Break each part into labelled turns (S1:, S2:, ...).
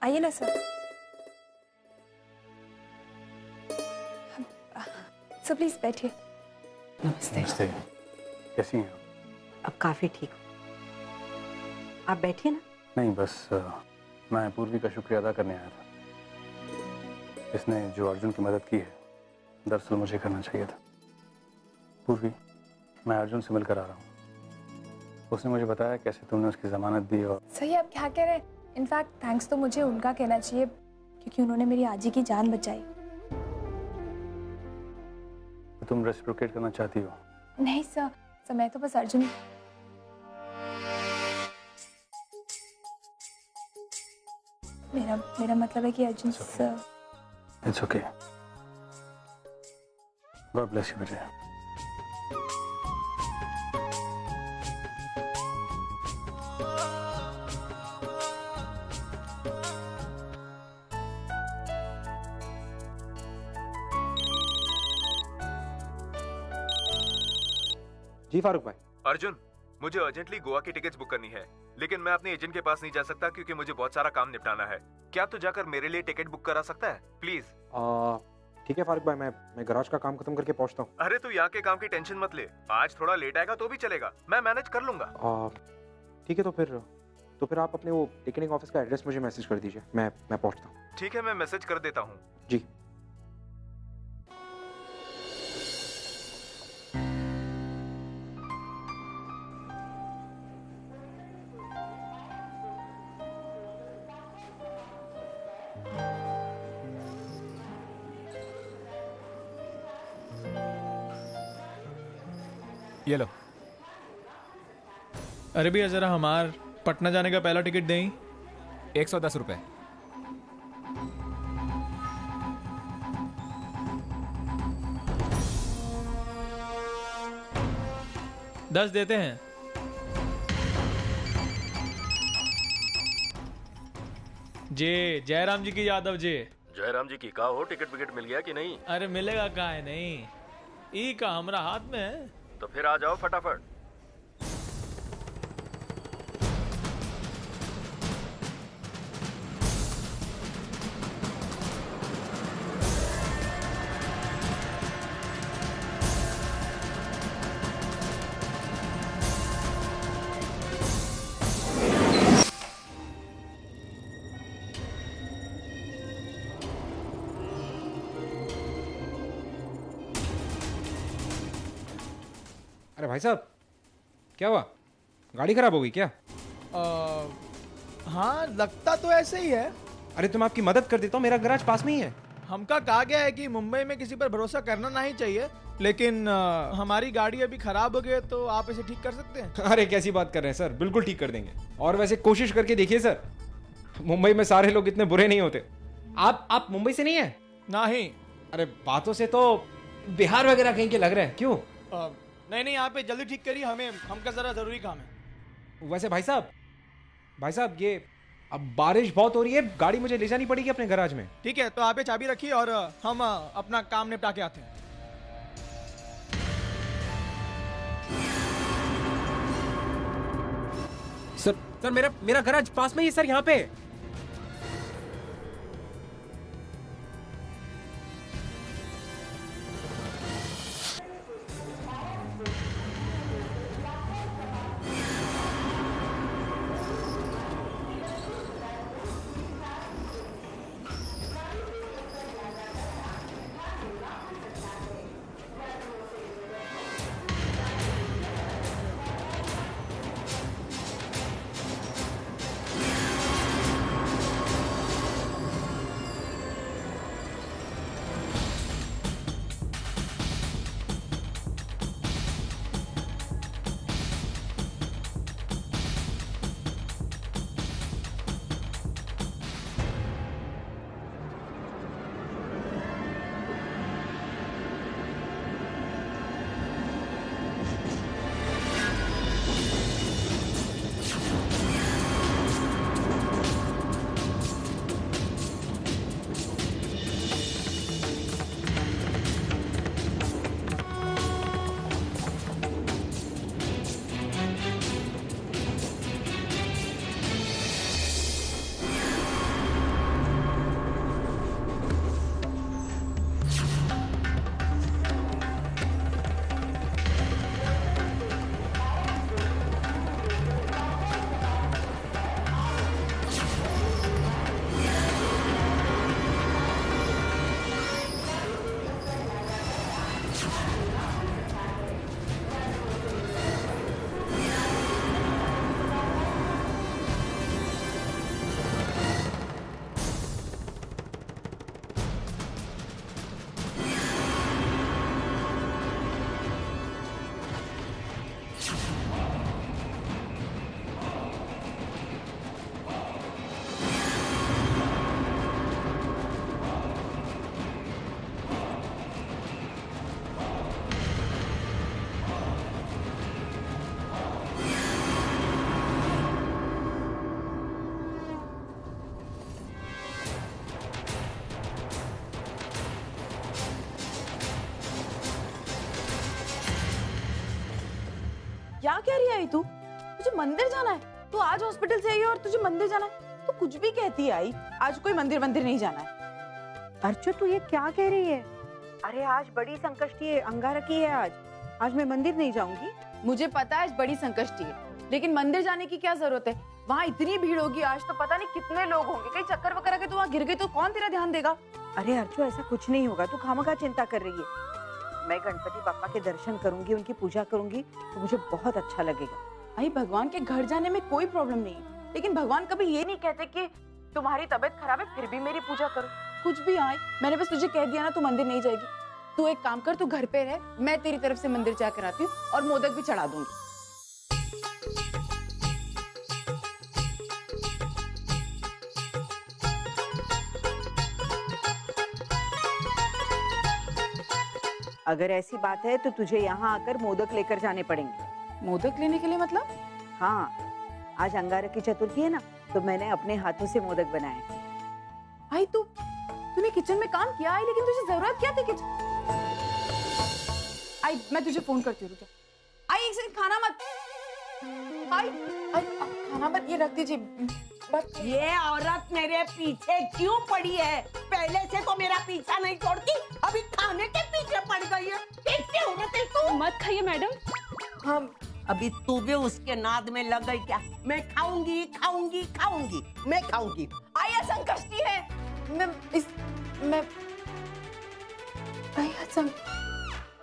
S1: आइए ना sir. Sir please बैठिए।
S2: नमस्ते।
S3: नमस्ते। कैसी हैं आप?
S2: अब काफ़ी ठीक हो, आप बैठिए ना।
S3: नहीं, बस मैं पूर्वी का शुक्रिया अदा करने आया था। इसने जो अर्जुन की मदद की है, दरअसल मुझे करना चाहिए था। पूर्वी, मैं अर्जुन से मिलकर आ रहा हूँ। उसने मुझे बताया कैसे तुमने उसकी ज़मानत दी और
S1: सही आप क्या कह रहे हैं? इनफैक्ट थैंक्स तो मुझे उनका कहना चाहिए क्योंकि उन्होंने मेरी आजी की जान बचाई।
S3: तुम रेसिप्रोकेट करना चाहती हो?
S1: नहीं सर, मैं तो बस अर्जुन। मेरा मतलब है कि Arjun sir.
S3: It's okay. God bless you बेटे।
S4: जी फारूक भाई।
S5: अर्जुन, मुझे अर्जेंटली गोवा की टिकट्स बुक करनी है, लेकिन मैं अपने एजेंट के पास नहीं जा सकता क्योंकि मुझे बहुत सारा काम निपटाना है। क्या तू जाकर मेरे लिए टिकट बुक करा सकता है प्लीज?
S4: ठीक है फारूक भाई, मैं गराज का काम खत्म करके पहुंचता हूँ।
S5: अरे तू यहाँ के काम की टेंशन मत ले, आज थोड़ा लेट आएगा तो भी चलेगा, मैं मैनेज कर लूंगा।
S4: ठीक है, तो फिर आप अपने वो टिकटिंग ऑफिस का एड्रेस मुझे मैसेज कर दीजिए, मैं पहुंचता हूँ।
S5: ठीक है, मैं मैसेज कर देता हूँ।
S4: जी।
S6: ये लो। अरे भैया जरा हमार पटना जाने का पहला टिकट दें।
S7: 110 रुपये।
S6: दस देते हैं। जे जयराम जी की यादव जी।
S8: जयराम जी की का हो, टिकट विकेट मिल गया कि नहीं?
S6: अरे मिलेगा कहाँ है नहीं, ई का हमरा हाथ में है।
S8: तो फिर आ जाओ फटाफट।
S4: अरे भाई साहब, क्या हुआ? गाड़ी खराब हो गई क्या?
S6: हाँ लगता तो ऐसे ही है।
S4: अरे तुम आपकी मदद कर देता हूँ, मेरा गराज पास में ही है।
S6: हमका कहा गया है कि मुंबई में किसी पर भरोसा करना नहीं चाहिए, लेकिन हमारी गाड़ी अभी खराब हो गई है तो आप इसे ठीक कर सकते हैं।
S4: अरे कैसी बात कर रहे हैं सर, बिल्कुल ठीक कर देंगे। और वैसे कोशिश करके देखिए सर, मुंबई में सारे लोग इतने बुरे नहीं होते। आप मुंबई से नहीं है?
S6: नहीं।
S4: अरे बातों से तो बिहार वगैरह कहीं के लग रहे हैं। क्यों?
S6: नहीं यहाँ पे जल्दी ठीक करिए, हमका जरा जरूरी काम है।
S4: वैसे भाई साहब ये अब बारिश बहुत हो रही है, गाड़ी मुझे ले जानी पड़ेगी अपने गराज में।
S6: ठीक है, तो आप ये चाबी रखिए और हम अपना काम निपटा के आते हैं।
S4: सर मेरा गराज पास में ही है सर, यहाँ पे।
S7: कह रही आई तू? तुझे मंदिर जाना है? तू आज हॉस्पिटल से आई है और तुझे मंदिर जाना है? तू कुछ भी कहती है आई, आज कोई मंदिर नहीं जाना है।
S2: अर्चु तू ये क्या कह रही है? अरे आज बड़ी संकष्टी है, अंगारकी है आज मैं मंदिर नहीं जाऊंगी।
S7: मुझे पता है आज बड़ी संकष्टी है, लेकिन मंदिर जाने की क्या जरूरत है? वहाँ इतनी भीड़ होगी आज, तो पता नहीं कितने लोग होंगे, कहीं चक्कर वक्कर आके तू वहाँ गिर गई तो कौन तेरा ध्यान देगा?
S2: अरे अर्चु ऐसा कुछ नहीं होगा, तू खामखा चिंता कर रही है। मैं गणपति पापा के दर्शन करूंगी, उनकी पूजा करूंगी तो मुझे बहुत अच्छा लगेगा।
S7: भाई भगवान के घर जाने में कोई प्रॉब्लम नहीं है, लेकिन भगवान कभी ये नहीं कहते कि तुम्हारी तबीयत खराब है फिर भी मेरी पूजा करो। कुछ भी आए, मैंने बस तुझे कह दिया ना तू मंदिर नहीं जाएगी। तू एक काम कर, तू घर पे रह, मैं तेरी तरफ से मंदिर जाकर आती हूँ और मोदक भी चढ़ा दूंगी।
S2: अगर ऐसी बात है तो तुझे यहाँ आकर मोदक लेकर जाने पड़ेंगे।
S7: मोदक लेने के लिए मतलब?
S2: हाँ, आज अंगारकी चतुर्थी है ना, तो मैंने अपने हाथों से मोदक बनाए।
S7: आई तूने किचन में काम किया है, लेकिन तुझे जरूरत क्या थी किचन? आई मैं तुझे फोन करती हूँ, रुक जा। आई एक सेकंड, खाना मत। आई खाना मत, ये रख दीजिए बस।
S9: ये औरत मेरे पीछे क्यों पड़ी है? पहले से तो मेरा पीछा नहीं छोड़ती, अभी खाने के पीछे पड़ गई है। कैसे औरत है तू?
S10: मत खाइए मैडम।
S9: हम अभी तू भी उसके नाद में लग गई क्या? मैं खाऊंगी खाऊंगी खाऊंगी, मैं खाऊंगी।
S7: आया संकष्टी है, मैं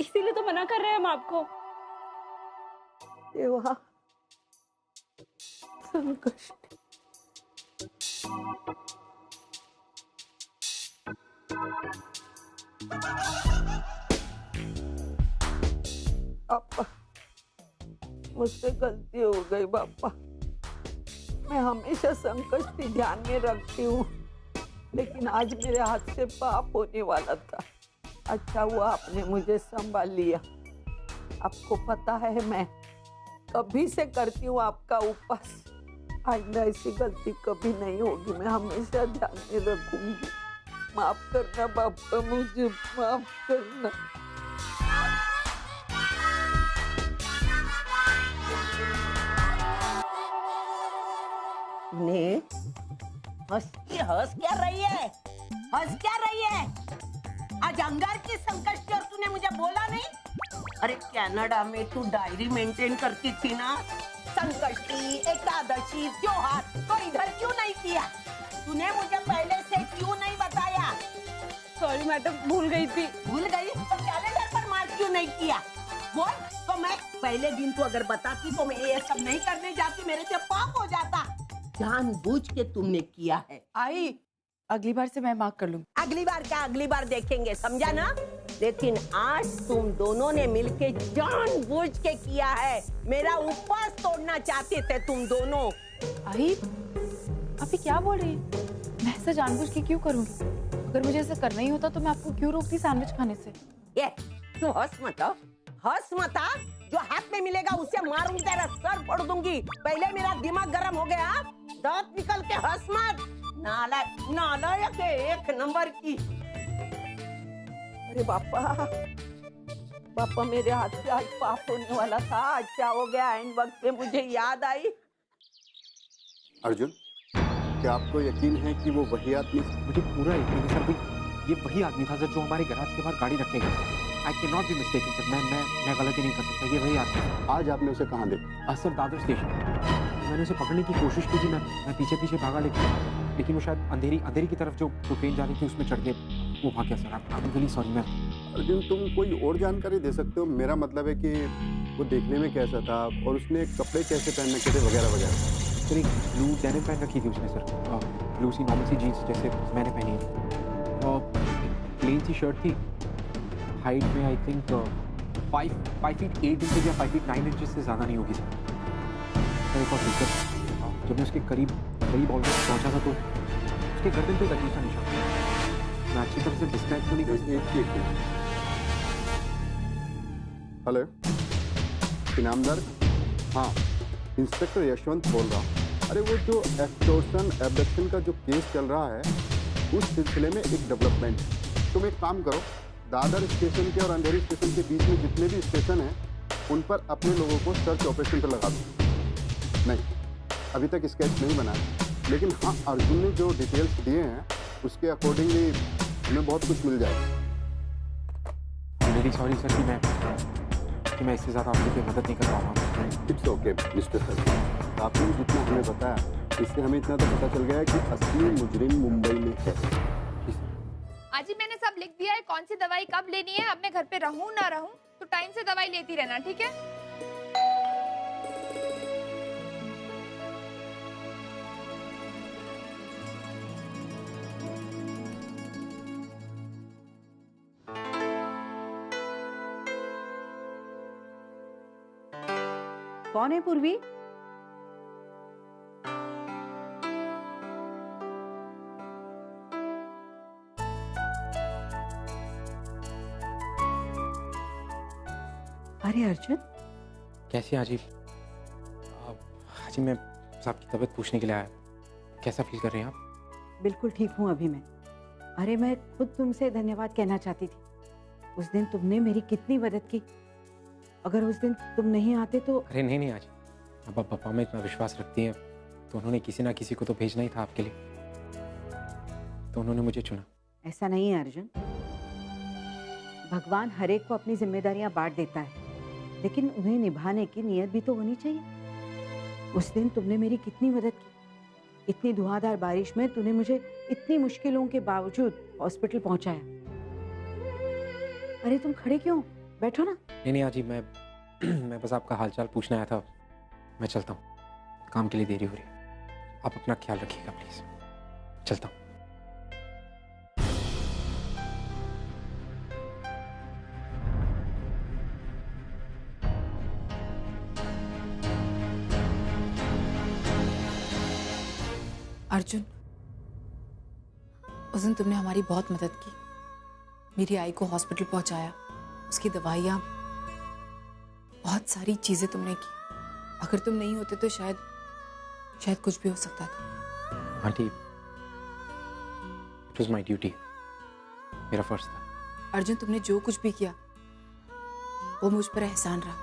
S10: इसीलिए तो मना कर रहे हैं हम आपको।
S9: देवा, संकष्टी। पापा, मुझसे गलती हो गई पापा। मैं हमेशा संकष्टी ध्यान में रखती हूँ, लेकिन आज मेरे हाथ से पाप होने वाला था। अच्छा हुआ आपने मुझे संभाल लिया। आपको पता है मैं कभी से करती हूँ आपका उपवास। आइंदा ऐसी गलती कभी नहीं होगी, मैं हमेशा ध्यान में रखूंगी। माफ करना पापा, मुझे माफ करना। ने हंस क्या रही है? हंस क्या रही है? आज अंगार की संकष्टी और तूने मुझे बोला नहीं? अरे कनाडा में तू डायरी मेंटेन करती थी ना, संकष्टी, एकादशी, त्योहार, तो इधर क्यों नहीं किया? तूने मुझे पहले से क्यों नहीं बताया?
S10: सॉरी मैडम, भूल गई थी।
S9: भूल गई तो कैलेंडर पर मार्क क्यों नहीं किया? बोल, तो मैं पहले दिन तो अगर बताती तो मैं ये सब नहीं करने जाती, मेरे से पाप हो जाता। जानबूझ के तुमने किया है।
S7: आई अगली बार से मैं माफ कर लूंगी।
S9: अगली बार क्या, अगली बार देखेंगे, समझा ना? लेकिन आज तुम दोनों ने मिलके जानबूझ के किया है। मेरा उपवास तोड़ना चाहते थे तुम दोनों।
S7: आई अभी क्या बोल रही है? मैं ऐसा जानबूझ के क्यों करूंगी? अगर मुझे ऐसा करना ही होता तो मैं आपको क्यों रोकती सैंडविच खाने से?
S9: ये तू हंस मत, हंस मत। जो हाथ में मिलेगा उसे मारूंगी, तेरा सर फोड़ दूंगी। पहले मेरा दिमाग गर्म हो गया, दांत निकल के हंस मत। नालायक है एक नंबर की। अरे पापा मेरे हाथ से आज पाप होने वाला था, आज क्या हो गया? इन वक्त पे मुझे याद आई।
S11: अर्जुन, क्या आपको यकीन है कि वो वही आदमी?
S4: मुझे पूरा यकीन है सर, ये वही आदमी था सर जो हमारे गैराज के बाहर गाड़ी रखे गए। I cannot be mistaken sir, मैं गलती नहीं कर सकता, ये वही आदमी।
S11: आज आपने उसे कहाँ देखा?
S4: Sir Dadar station. मैंने उसे पकड़ने की कोशिश की थी, मैं पीछे भागा, लेकिन वो शायद अंधेरी की तरफ जो ट्रेन जा रही थी उसमें चढ़ के वो भाग गया sir. I am really sorry. मैं
S11: अर्जुन, तुम कोई और जानकारी दे सकते हो? मेरा मतलब है कि वो देखने में कैसा था और उसने कपड़े कैसे पहन रखे थे वगैरह वगैरह।
S4: सर एक ब्लू डेनिम पहन रखी थी उसने सर, ब्लू सी नॉर्मल सी जीन्स जैसे मैंने पहनी है, और प्लेन सी शर्ट थी। हाइट में आई थिंक 5 फीट 8 इंचेस या 5 फीट 9 इंचेस से ज़्यादा नहीं होगी सर। एक और दिक्कत, जब मैं उसके करीब ऑलमोस्ट पहुंचा था तो उसके गर्दन पे एक अजीब सा निशान था। मैं अच्छी तरह से डिस्क्राइब तो नहीं कर सकता।
S11: हेलो इनामदार, हाँ इंस्पेक्टर यशवंत बोल रहा हूँ। अरे वो जो एक्सटॉर्शन एब्डक्शन का जो केस चल रहा है उस सिलसिले में एक डेवलपमेंट है। तुम एक काम करो, दादर स्टेशन के और अंधेरी स्टेशन के बीच में जितने भी स्टेशन हैं उन पर अपने लोगों को सर्च ऑपरेशन पर लगा दो। नहीं, अभी तक स्केच नहीं बना है, लेकिन हाँ अर्जुन ने जो डिटेल्स दिए हैं उसके अकॉर्डिंगली हमें बहुत कुछ मिल जाएगा।
S4: वेरी सॉरी सर कि मैं इससे ज़्यादा आपकी कोई मदद नहीं कर पा रहा हूँ।
S11: इट्स ओके मिस्टर सर, आपने जितना हमें बताया इससे हमें इतना तो पता चल गया है कि असली मुजरिम मुंबई में है।
S1: आज ही मैंने सब लिख दिया है, कौन सी दवाई कब लेनी है। अब मैं घर पे रहूं ना रहूं तो टाइम से दवाई लेती रहना, ठीक है?
S2: कौन है पूर्वी? अरे अर्जुन,
S4: कैसी हैं आजी? आजी मैं आपकी तबीयत पूछने के लिए आया। कैसा फील कर रही हैं आप?
S2: बिल्कुल ठीक हूँ अभी मैं। अरे मैं खुद तुमसे धन्यवाद कहना चाहती थी। उस दिन तुमने मेरी कितनी मदद की। अगर उस दिन तुम नहीं आते तो।
S4: अरे नहीं आजी, अब आप पापा में इतना विश्वास रखती हैं तो उन्होंने किसी ना किसी को तो भेजना ही था आपके लिए, तो उन्होंने मुझे चुना।
S2: ऐसा नहीं है अर्जुन, भगवान हर एक को अपनी जिम्मेदारियां बांट देता है, लेकिन उन्हें निभाने की नीयत भी तो होनी चाहिए। उस दिन तुमने मेरी कितनी मदद की। इतनी धुआंधार बारिश में तूने मुझे इतनी मुश्किलों के बावजूद हॉस्पिटल पहुंचाया। अरे तुम खड़े क्यों? बैठो ना।
S4: नहीं आजी, मैं बस आपका हालचाल पूछने आया था। मैं चलता हूँ, काम के लिए देरी हो रही है। आप अपना ख्याल रखिएगा प्लीज। चलता हूँ।
S7: अर्जुन, उस दिन तुमने हमारी बहुत मदद की। मेरी आई को हॉस्पिटल पहुंचाया, उसकी दवाइयाँ, बहुत सारी चीजें तुमने की। अगर तुम नहीं होते तो शायद कुछ भी हो सकता था।
S4: Aunty, it was my duty, मेरा फर्ज था।
S7: अर्जुन, तुमने जो कुछ भी किया वो मुझ पर एहसान रहा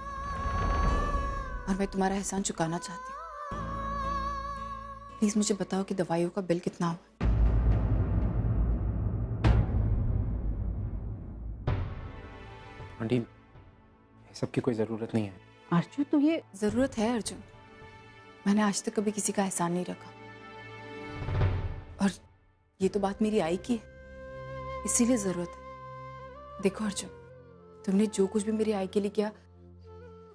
S7: और मैं तुम्हारा एहसान चुकाना चाहती हूँ। प्लीज मुझे बताओ कि दवाइयों का बिल कितना हुआ?
S4: आंटी, सबकी कोई जरूरत नहीं है।
S2: अर्जुन, तो ये
S7: जरूरत है अर्जुन। मैंने आज तक कभी किसी का एहसान नहीं रखा, और ये तो बात मेरी आई की है, इसीलिए जरूरत है। देखो अर्जुन, तुमने जो कुछ भी मेरी आई के लिए किया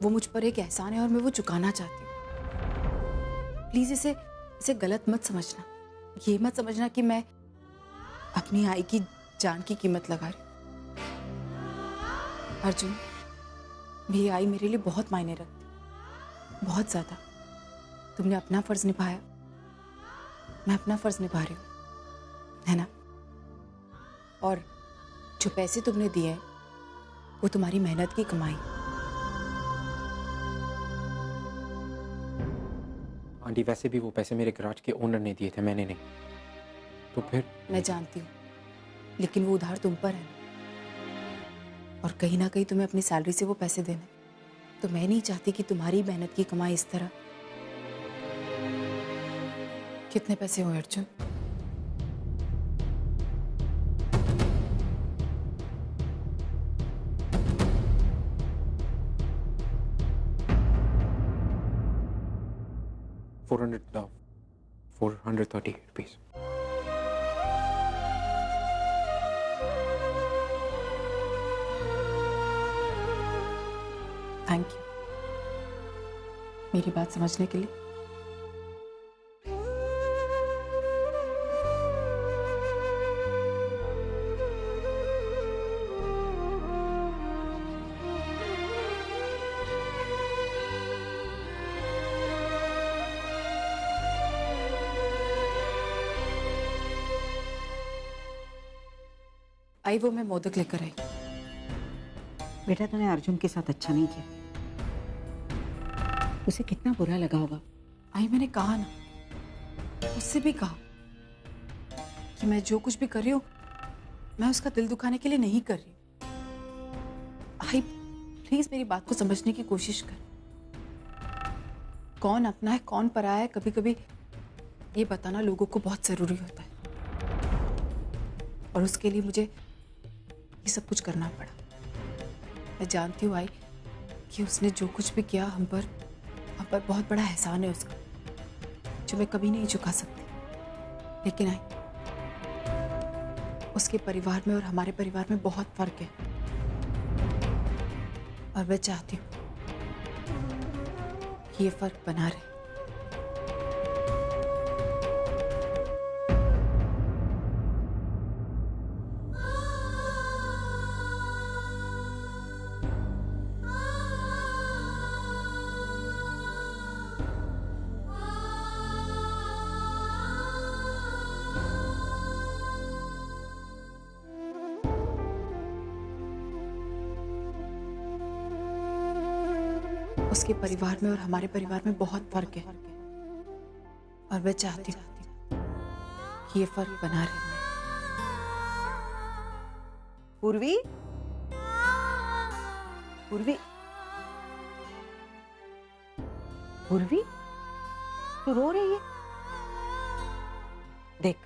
S7: वो मुझ पर एक एहसान है और मैं वो चुकाना चाहती हूँ। प्लीज इसे गलत मत समझना। ये मत समझना कि मैं अपनी आई की जान की कीमत लगा रही हूँ। अर्जुन, मेरी आई मेरे लिए बहुत मायने रखती, बहुत ज्यादा। तुमने अपना फर्ज निभाया, मैं अपना फर्ज निभा रही हूँ, है ना? और जो पैसे तुमने दिए वो तुम्हारी मेहनत की कमाई।
S4: आंटी, वैसे भी वो पैसे मेरे गैराज के ओनर ने दिए थे, मैंने नहीं। तो फिर? मैं
S7: जानती हूँ, लेकिन वो उधार तुम पर है, और कहीं ना कहीं तुम्हें अपनी सैलरी से वो पैसे देने। तो मैं नहीं चाहती कि तुम्हारी मेहनत की कमाई इस तरह। कितने पैसे हुए अर्जुन?
S4: $430 rupees.
S7: थैंक यू मेरी बात समझने के लिए। आई वो मैं मोदक लेकर आई।
S2: बेटा, तूने अर्जुन के साथ अच्छा नहीं किया। उसे कितना बुरा लगा होगा।
S7: आई मैंने कहा ना, उससे भी कहा कि मैं जो कुछ भी कर रही हूँ मैं उसका दिल दुखाने के लिए नहीं कर रही। आई प्लीज मेरी बात को समझने की कोशिश कर। कौन अपना है कौन पराया है, कभी कभी ये बताना लोगों को बहुत जरूरी होता है, और उसके लिए मुझे ये सब कुछ करना पड़ा। मैं जानती हूँ आई कि उसने जो कुछ भी किया हम पर बहुत बड़ा एहसान है उसका, जो मैं कभी नहीं चुका सकती। लेकिन आई, उसके परिवार में और हमारे परिवार में बहुत फर्क है, और मैं चाहती हूँ कि ये फर्क बना रहे। उसके परिवार में और हमारे परिवार में बहुत फर्क है, और मैं चाहती हूँ कि ये फर्क बना रहे।
S2: पूर्वी, पूर्वी, पूर्वी, तू रो रही है? देख,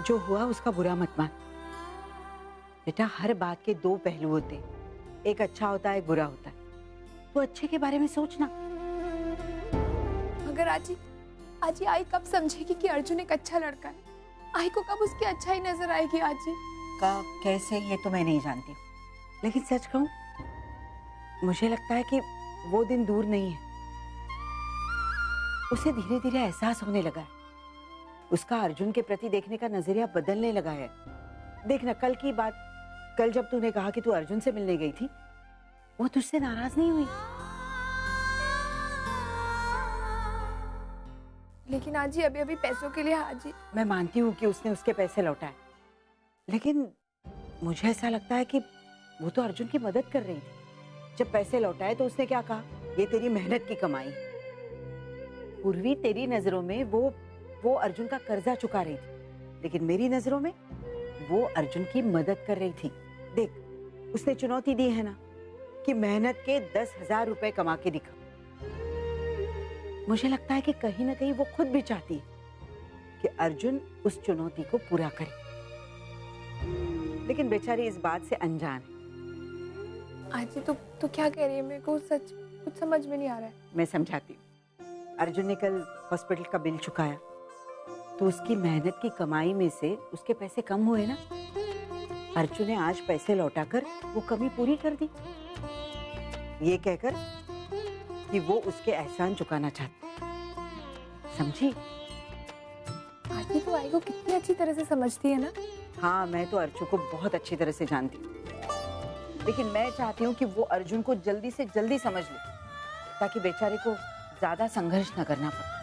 S2: जो हुआ उसका बुरा मत मान। बेटा, हर बात के दो पहलू होते हैं, एक अच्छा होता है एक बुरा होता है। तो अच्छे के बारे में सोचना।
S1: मगर आजी आई कब समझेगी कि अर्जुन एक अच्छा लड़का है? आई को कब उसकी अच्छाई नजर आएगी आजी?
S2: कब कैसे ये तो मैं नहीं जानती हूँ, लेकिन सच कहूँ मुझे लगता है कि वो दिन दूर नहीं है। उसे धीरे धीरे एहसास होने लगा है, उसका अर्जुन के प्रति देखने का नजरिया बदलने लगा है। देखना, कल की बात, कल जब तूने कहा कि तू अर्जुन से मिलने गई थी, वो तुझसे नाराज नहीं हुई।
S1: लेकिन आजी अभी पैसों के लिए आजी।
S2: मैं मानती हूँ कि उसने उसके पैसे लौटाए, लेकिन मुझे ऐसा लगता है कि वो तो अर्जुन की मदद कर रही थी। जब पैसे लौटाए तो उसने क्या कहा, ये तेरी मेहनत की कमाई है। पूर्वी, तेरी नजरों में वो अर्जुन का कर्जा चुका रही थी, लेकिन मेरी नजरों में वो अर्जुन की मदद कर रही थी। देख, उसने चुनौती दी है ना कि मेहनत के 10,000 रुपए कमा के दिखा। मुझे लगता है कि कहीं ना कहीं वो खुद भी चाहती है कि अर्जुन उस चुनौती को पूरा करे, लेकिन बेचारी इस बात से अनजान है।
S1: आजी तो क्या कह रही है? मेरे को सच कुछ समझ में नहीं आ रहा है।
S2: मैं समझाती हूँ। अर्जुन ने कल हॉस्पिटल का बिल चुकाया, तो उसकी मेहनत की कमाई में से उसके पैसे कम हुए ना। अर्जुन ने आज पैसे लौटाकर वो कमी पूरी कर दी, ये कहकर कि वो उसके एहसान चुकाना चाहते। समझी?
S1: आजी तो आई को कितनी अच्छी तरह से समझती है ना।
S2: हाँ, मैं तो अर्जुन को बहुत अच्छी तरह से जानती हूँ, लेकिन मैं चाहती हूँ कि वो अर्जुन को जल्दी से जल्दी समझ ले, ताकि बेचारे को ज्यादा संघर्ष न करना पड़े।